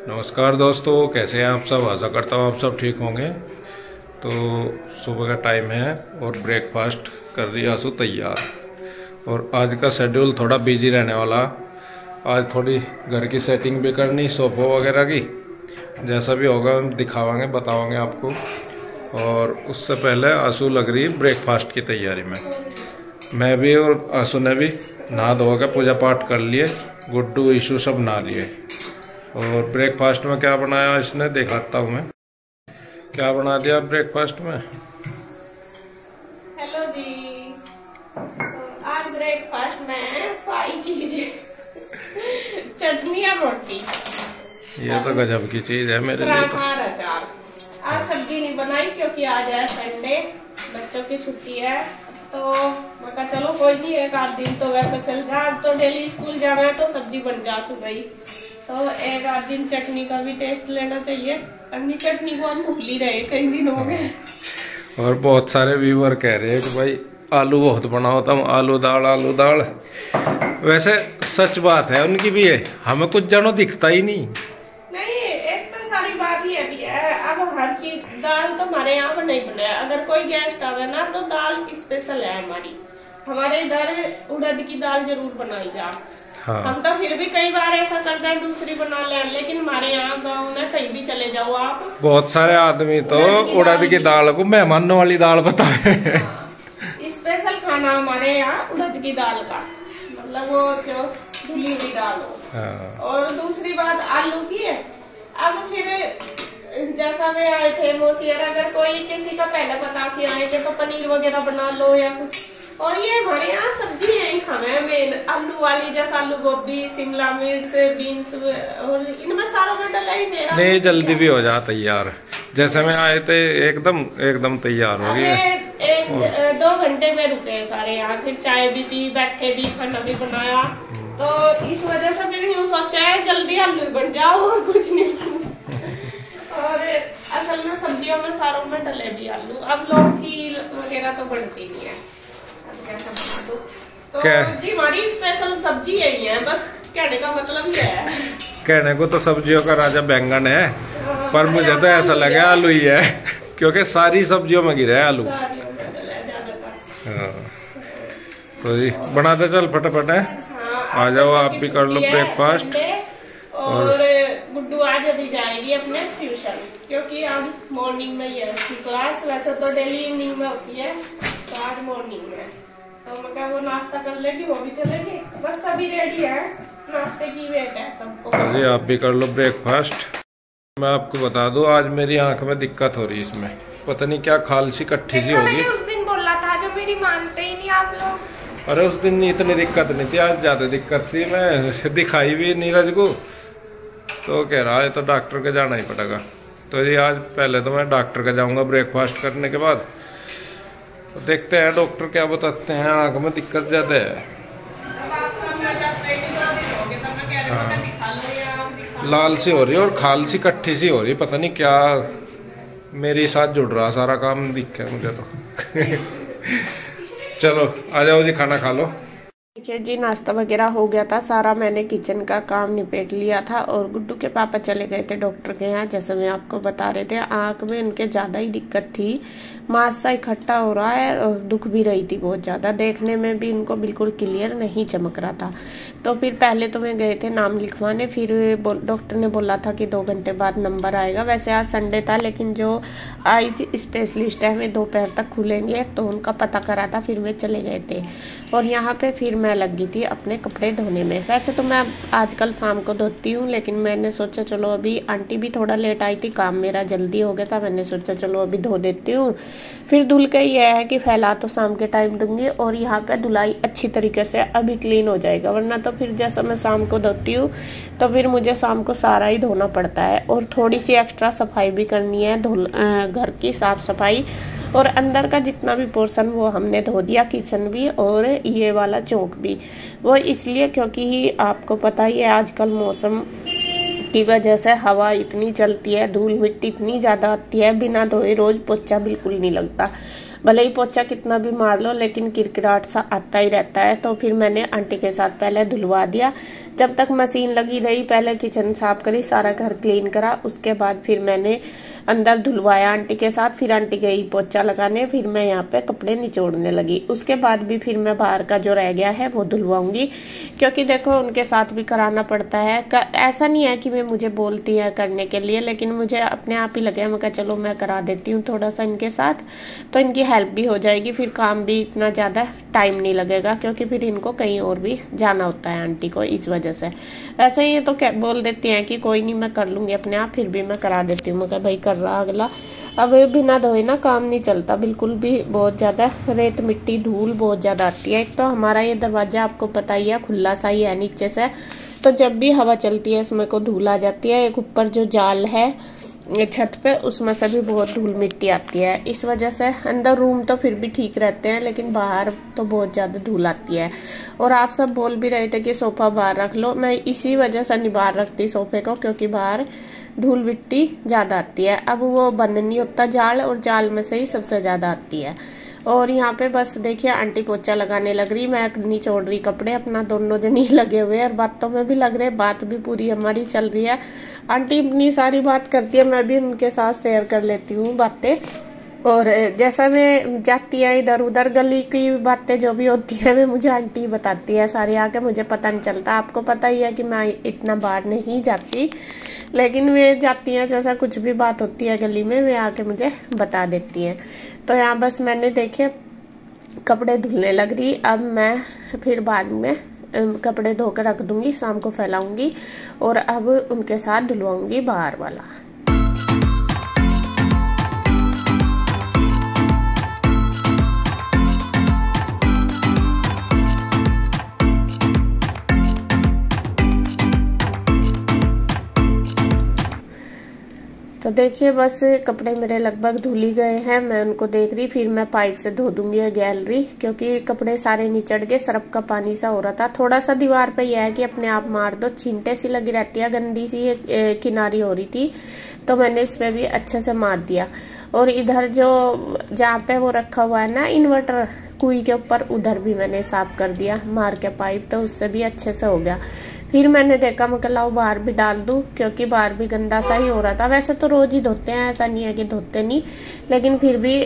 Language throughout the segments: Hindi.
नमस्कार दोस्तों, कैसे हैं आप सब। आशा करता हूँ आप सब ठीक होंगे। तो सुबह का टाइम है और ब्रेकफास्ट कर दिया आंसू तैयार। और आज का शेड्यूल थोड़ा बिजी रहने वाला। आज थोड़ी घर की सेटिंग भी करनी, सोफ़ों वगैरह की। जैसा भी होगा हम दिखावांगे, बतावांगे आपको। और उससे पहले आंसू लग रही ब्रेकफास्ट की तैयारी में। मैं भी और आंसू ने भी नहा धो के पूजा पाठ कर लिए। गुड्डू ईशू सब नहा लिए। और ब्रेकफास्ट में क्या बनाया इसने दिखाता हूँ मैं। क्या बना दिया ब्रेकफास्ट में। हेलो जी, आज ब्रेकफास्ट में सारी चीजें चटनी और रोटी। ये तो गजब की चीज है मेरे लिए तो। अचार। आज सब्जी नहीं बनाई क्योंकि आज है संडे, बच्चों की छुट्टी है। तो मैं कहा चलो कोई नहीं, एक आध दिन तो वैसे चल रहा। आज तो डेली स्कूल जाना है तो सब्जी बन जा सुबह ही। तो एक आध दिन चटनी का भी टेस्ट लेना चाहिए। अपनी चटनी को हम भूल ही रहे, कई दिन हो गए। और बहुत सारे व्यूअर कह रहे हैं कि भाई आलू बहुत बना होता हूँ, आलू दाल आलू दाल। वैसे सच बात है उनकी भी है, हमें कुछ जानो दिखता ही नहीं। नहीं, एक तो सारी बात ही अभी है। अब हर चीज दाल तो हमारे यहाँ पर नहीं बने। अगर कोई गेस्ट आवे ना तो दाल स्पेशल है हमारी। हमारे इधर उड़द की दाल जरूर बनाई जा। हाँ। हम तो फिर भी कई बार ऐसा करते हैं दूसरी बना ले, लेकिन हमारे यहाँ गाँव में कहीं भी चले जाओ आप, बहुत सारे आदमी तो उड़द की दाल को मेहमानों वाली दाल बताए। स्पेशल खाना हमारे यहाँ उड़द की दाल का, मतलब वो जो धुली हुई दाल हो। हाँ। और दूसरी बात आलू की है। अब फिर जैसा वे आए थे मोसियर, अगर कोई किसी का पहले बता के आए थे तो पनीर वगैरह बना लो या कुछ। और ये हमारे यहाँ सब्जी यही खावे मेन, आलू वाली, जैसे आलू गोभी, शिमला मिर्च, बीन्स, और इनमें सारों में डला ही मेरा नहीं जल्दी भी हो जाता तैयार। जैसे मैं आए थे एकदम तैयार हो गई। 2 घंटे में रुके सारे यहाँ। फिर चाय भी पी, बैठे भी, खाना भी बनाया। तो इस वजह से फिर यूँ सोचा है जल्दी आलू बन जाओ और कुछ नहीं। और असल में सब्जियों में सारों में डले भी आलू। अब लौकी वगैरह तो बनती नहीं है, कैसा बना दो। तो जी हमारी स्पेशल सब्जी यही है, बस कहने का मतलब ये है। कहने को तो सब्जियों का राजा बैंगन है, पर मुझे तो ऐसा लगा आलू ही है, क्योंकि सारी सब्जियों में गिरा है आलू। हाँ। तो जी बनाते चल फटाफट है। आ जाओ आप भी कर लो ब्रेकफास्ट। और गुड्डू आज अभी जाएगी अपने ट्यूशन, क्योंकि आज मॉर्निंग में ही है उसकी क्लास। वैसे तो डेली इवनिंग में होती है, तो आज मॉर्निंग में। तो मैं क्या वो नाश्ता कर लेगी, वो भी चलेगी। बस सभी रेडी है, नाश्ते की वेट है सबको। जी आप भी कर लो ब्रेकफास्ट। मैं आपको बता दूं, आज मेरी आंख में दिक्कत हो रही है। इसमें पता नहीं क्या खालसी कट्ठी सी होगी। उस दिन बोला था जो मेरी मानते ही नहीं आप लोग। अरे उस दिन इतनी दिक्कत नहीं थी, आज ज्यादा दिक्कत थी। मैं दिखाई भी नीरज को, तो कह रहा है तो डॉक्टर के जाना ही पड़ेगा। तो जी आज पहले तो मैं डॉक्टर का जाऊंगा ब्रेकफास्ट करने के बाद। तो देखते हैं डॉक्टर क्या बताते हैं। आंख में दिक्कत ज्यादा है। हाँ। लाल सी हो रही है और खालसी कट्ठी सी हो रही है, पता नहीं क्या मेरे साथ जुड़ रहा सारा काम दिख है मुझे तो। चलो आ जाओ जी, खाना खा लो। देखिए जी, नाश्ता वगैरह हो गया था सारा। मैंने किचन का काम निपेट लिया था और गुड्डू के पापा चले गए थे डॉक्टर के यहाँ। जैसे मैं आपको बता रहे थे, आंख में उनके ज्यादा ही दिक्कत थी। मांस सा इकट्ठा हो रहा है और दुख भी रही थी बहुत ज्यादा। देखने में भी उनको बिल्कुल क्लियर नहीं चमक रहा था। तो फिर पहले तो वे गए थे नाम लिखवाने। फिर डॉक्टर ने बोला था कि 2 घंटे बाद नंबर आएगा। वैसे आज संडे था, लेकिन जो आई थी स्पेशलिस्ट है वे दोपहर तक खुलेंगे, तो उनका पता करा था। फिर वे चले गए थे और यहाँ पे फिर मैं लगी थी अपने कपड़े धोने में। वैसे तो मैं आजकल शाम को धोती हूँ, लेकिन मैंने सोचा चलो अभी आंटी भी थोड़ा लेट आई थी, काम मेरा जल्दी हो गया था। मैंने सोचा चलो अभी धो देती हूँ। फिर धुल के ये है कि फैला तो शाम के टाइम दूंगी, और यहाँ पे धुलाई अच्छी तरीके से अभी क्लीन हो जाएगा। वरना तो फिर जैसा मैं शाम को धोती हूँ तो फिर मुझे शाम को सारा ही धोना पड़ता है। और थोड़ी सी एक्स्ट्रा सफाई भी करनी है, घर की साफ सफाई। और अंदर का जितना भी पोर्शन वो हमने धो दिया, किचन भी और ये वाला चौक भी। वो इसलिए क्योंकि आपको पता ही है आजकल मौसम की वजह से हवा इतनी चलती है, धूल मिट्टी इतनी ज्यादा आती है, बिना धोए रोज पोछा बिल्कुल नहीं लगता। भले ही पोछा कितना भी मार लो लेकिन किरकिराट सा आता ही रहता है। तो फिर मैंने आंटी के साथ पहले धुलवा दिया। जब तक मशीन लगी रही पहले किचन साफ करी, सारा घर क्लीन करा, उसके बाद फिर मैंने अंदर धुलवाया आंटी के साथ। फिर आंटी गई पोछा लगाने, फिर मैं यहाँ पे कपड़े निचोड़ने लगी। उसके बाद भी फिर मैं बाहर का जो रह गया है वो धुलवाऊंगी, क्योंकि देखो उनके साथ भी कराना पड़ता है। ऐसा नहीं है कि मुझे बोलती है करने के लिए, लेकिन मुझे अपने आप ही लगे, मैं कहा चलो मैं करा देती हूँ थोड़ा सा इनके साथ, तो इनकी हेल्प भी हो जाएगी, फिर काम भी इतना ज्यादा टाइम नहीं लगेगा, क्योंकि फिर इनको कहीं और भी जाना होता है आंटी को, इस वजह से। वैसे ही तो बोल देती हैं कि कोई नहीं मैं कर लूंगी अपने आप, फिर भी मैं करा देती हूँ। मैं कहा भाई कर रहा अगला, अब बिना धोए ना काम नहीं चलता बिल्कुल भी। बहुत ज्यादा रेत मिट्टी धूल बहुत ज्यादा आती है। एक तो हमारा ये दरवाजा आपको पता ही है खुला सा ही है नीचे से, तो जब भी हवा चलती है इसमें को धूल आ जाती है। एक ऊपर जो जाल है छत पे उसमें से भी बहुत धूल मिट्टी आती है, इस वजह से अंदर रूम तो फिर भी ठीक रहते हैं, लेकिन बाहर तो बहुत ज्यादा धूल आती है। और आप सब बोल भी रहे थे कि सोफा बाहर रख लो, मैं इसी वजह से नहीं बाहर रखती सोफे को, क्योंकि बाहर धूल मिट्टी ज्यादा आती है। अब वो बंद नहीं होता जाल, और जाल में से ही सबसे ज्यादा आती है। और यहाँ पे बस देखिए आंटी पोछा लगाने लग रही, मैं निचोड़ रही कपड़े अपना, दोनों जनी लगे हुए और बातों में भी लग रहे, बात भी पूरी हमारी चल रही है। आंटी अपनी सारी बात करती है, मैं भी उनके साथ शेयर कर लेती हूँ बातें। और जैसा मैं जाती है इधर उधर गली की बातें जो भी होती है वे मुझे आंटी बताती है सारी आके, मुझे पता नहीं चलता। आपको पता ही है कि मैं इतना बाहर नहीं जाती, लेकिन वे जाती हैं, जैसा कुछ भी बात होती है गली में वे आके मुझे बता देती हैं। तो यहाँ बस मैंने देखे कपड़े धुलने लग रही, अब मैं फिर बाद में कपड़े धोकर रख दूंगी, शाम को फैलाऊंगी और अब उनके साथ धुलवाऊंगी बाहर वाला। तो देखिए बस कपड़े मेरे लगभग धुल ही गए हैं, मैं उनको देख रही, फिर मैं पाइप से धो दूंगी गैलरी, क्योंकि कपड़े सारे निचड़ के सरफ का पानी सा हो रहा था। थोड़ा सा दीवार पे यह है कि अपने आप मार दो, छींटे सी लगी रहती है, गंदी सी किनारी हो रही थी, तो मैंने इस पे भी अच्छे से मार दिया। और इधर जो जहाँ पे वो रखा हुआ है ना इन्वर्टर कुई के ऊपर, उधर भी मैंने साफ कर दिया मार के पाइप, तो उससे भी अच्छे से हो गया। फिर मैंने देखा मैं लाओ बाहर भी डाल दूं, क्योंकि बाहर भी गंदा सा ही हो रहा था। वैसे तो रोज ही धोते हैं, ऐसा नहीं है कि धोते नहीं, लेकिन फिर भी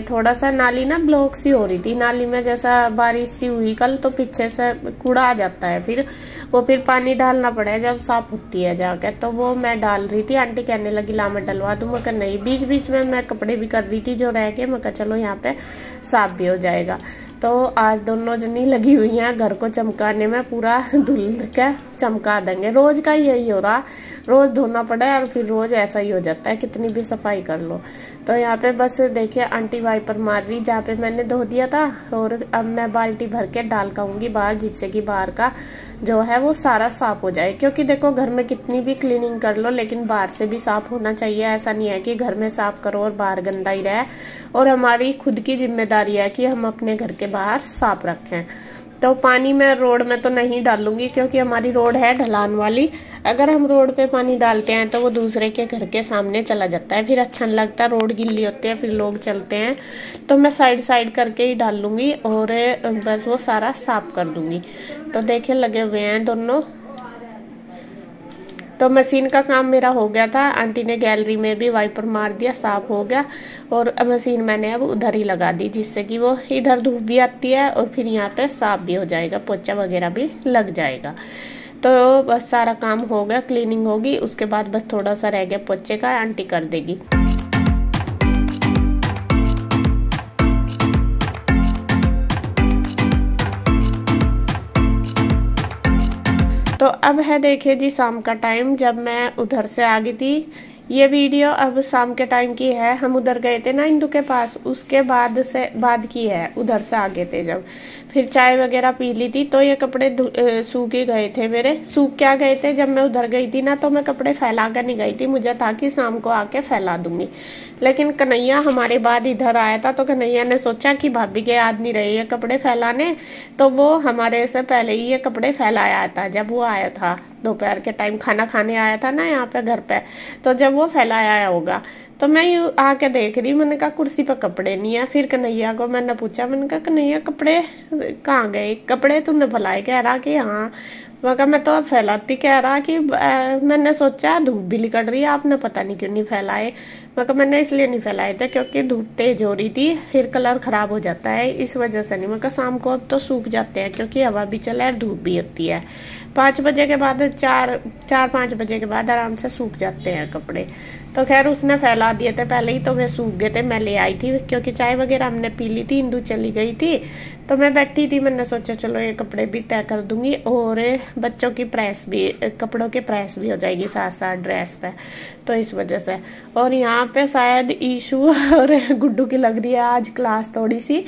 थोड़ा सा नाली ना ब्लॉक सी हो रही थी, नाली में जैसा बारिश सी हुई कल तो पीछे से कूड़ा आ जाता है, फिर वो फिर पानी डालना पड़े जब साफ होती है जाके, तो वो मैं डाल रही थी। आंटी कहने लगी ला मैं डलवा दूं, मैं कहा नहीं। बीच बीच में मैं कपड़े भी कर रही थी जो रह के, मैं कहा चलो यहाँ पे साफ भी हो जाएगा। तो आज दोनों जनी लगी हुई हैं घर को चमकाने में, पूरा धुल के चमका देंगे। रोज का यही हो रहा, रोज धोना पड़ा है और फिर रोज ऐसा ही हो जाता है, कितनी भी सफाई कर लो। तो यहाँ पे बस देखिए आंटी वाइपर मार रही जहाँ पे मैंने धो दिया था, और अब मैं बाल्टी भर के डाल काऊंगी बाहर, जिससे कि बाहर का जो है वो सारा साफ हो जाए। क्योंकि देखो घर में कितनी भी क्लीनिंग कर लो, लेकिन बाहर से भी साफ होना चाहिए। ऐसा नहीं है कि घर में साफ करो और बाहर गंदा ही रहे, और हमारी खुद की जिम्मेदारी है कि हम अपने घर के बाहर साफ रखें। तो पानी मैं रोड में तो नहीं डालूंगी, क्योंकि हमारी रोड है ढलान वाली, अगर हम रोड पे पानी डालते हैं तो वो दूसरे के घर के सामने चला जाता है, फिर अच्छा नहीं लगता, रोड गिल्ली होती है फिर लोग चलते हैं। तो मैं साइड साइड करके ही डाल लूंगी और बस वो सारा साफ कर दूंगी। तो देखिए लगे हुए हैं दोनों। तो मशीन का काम मेरा हो गया था, आंटी ने गैलरी में भी वाइपर मार दिया, साफ हो गया। और मशीन मैंने अब उधर ही लगा दी, जिससे कि वो इधर धूप भी आती है और फिर यहाँ पे साफ भी हो जाएगा, पोछा वगैरह भी लग जाएगा। तो बस सारा काम हो गया, क्लीनिंग होगी, उसके बाद बस थोड़ा सा रह गया पोछे का, आंटी कर देगी। तो अब है देखिए जी शाम का टाइम, जब मैं उधर से आ गई थी। ये वीडियो अब शाम के टाइम की है, हम उधर गए थे ना इंदू के पास, उसके बाद की है, उधर से आगे थे जब, फिर चाय वगैरह पी ली थी। तो ये कपड़े सूख ही गए थे मेरे, सूख क्या गए थे, जब मैं उधर गई थी ना तो मैं कपड़े फैला कर नहीं गई थी, मुझे था कि शाम को आके फैला दूंगी। लेकिन कन्हैया हमारे बाद इधर आया था, तो कन्हैया ने सोचा कि भाभी के याद नहीं रही है कपड़े फैलाने, तो वो हमारे से पहले ही ये कपड़े फैलाया था। जब वो आया था दोपहर के टाइम खाना खाने आया था ना यहाँ पे घर पे, तो जब वो फैलाया होगा, तो मैं यूं आके देख रही, मैंने कहा कुर्सी पर कपड़े नहीं है। फिर कन्हैया को मैंने पूछा, मैंने कहा कन्हैया कपड़े कहाँ गए, कपड़े तूने फैलाए? कह रहा कि हाँ। मगर मैं तो अब फैलाती। कह रहा कि मैंने सोचा धूप भी निकल रही है, आपने पता नहीं क्यों नहीं फैलाए। मगर मैंने इसलिए नहीं फैलाए थे क्योंकि धूप तेज हो रही थी, फिर कलर खराब हो जाता है, इस वजह से नहीं। मगर शाम को अब तो सूख जाते हैं क्योंकि हवा भी चला है, धूप भी होती है। 5 बजे के बाद 4-5 बजे के बाद आराम से सूख जाते हैं कपड़े। तो खैर उसने फैला दिए थे पहले ही, तो वे सूख गए थे। मैं ले आई थी क्योंकि चाय वगैरह हमने पी ली थी, इंदू चली गई थी, तो मैं बैठी थी। मैंने सोचा चलो ये कपड़े भी तय कर दूंगी और बच्चों की प्रेस भी, कपड़ों की प्रेस भी हो जाएगी साथ साथ ड्रेस पे, तो इस वजह से। और यहाँ पे शायद ईशू और गुड्डू की लग रही है आज क्लास थोड़ी सी।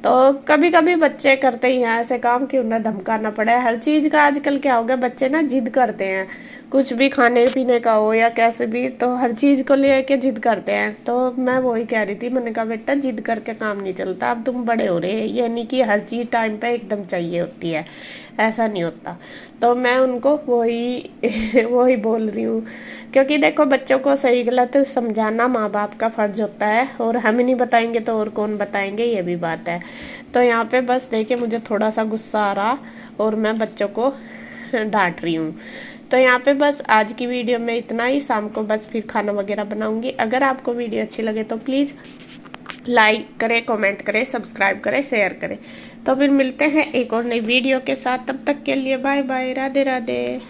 तो कभी कभी बच्चे करते ही हैं ऐसे काम कि उन्हें धमकाना पड़े। हर चीज का आजकल क्या हो गया, बच्चे ना जिद करते हैं, कुछ भी खाने पीने का हो या कैसे भी, तो हर चीज को लेके जिद करते हैं। तो मैं वही कह रही थी, मैंने कहा बेटा जिद करके काम नहीं चलता, अब तुम बड़े हो रहे हैं, ये नहीं कि हर चीज टाइम पे एकदम चाहिए होती है, ऐसा नहीं होता। तो मैं उनको वही बोल रही हूँ, क्योंकि देखो बच्चों को सही गलत समझाना माँ बाप का फर्ज होता है, और हम ही नहीं बताएंगे तो और कौन बताएंगे, ये भी बात है। तो यहाँ पे बस देखिए मुझे थोड़ा सा गुस्सा आ रहा और मैं बच्चों को डांट रही हूँ। तो यहाँ पे बस आज की वीडियो में इतना ही। शाम को बस फिर खाना वगैरह बनाऊंगी। अगर आपको वीडियो अच्छी लगे तो प्लीज लाइक करें, कमेंट करें, सब्सक्राइब करें, शेयर करें। तो फिर मिलते हैं एक और नई वीडियो के साथ, तब तक के लिए बाय बाय, राधे राधे।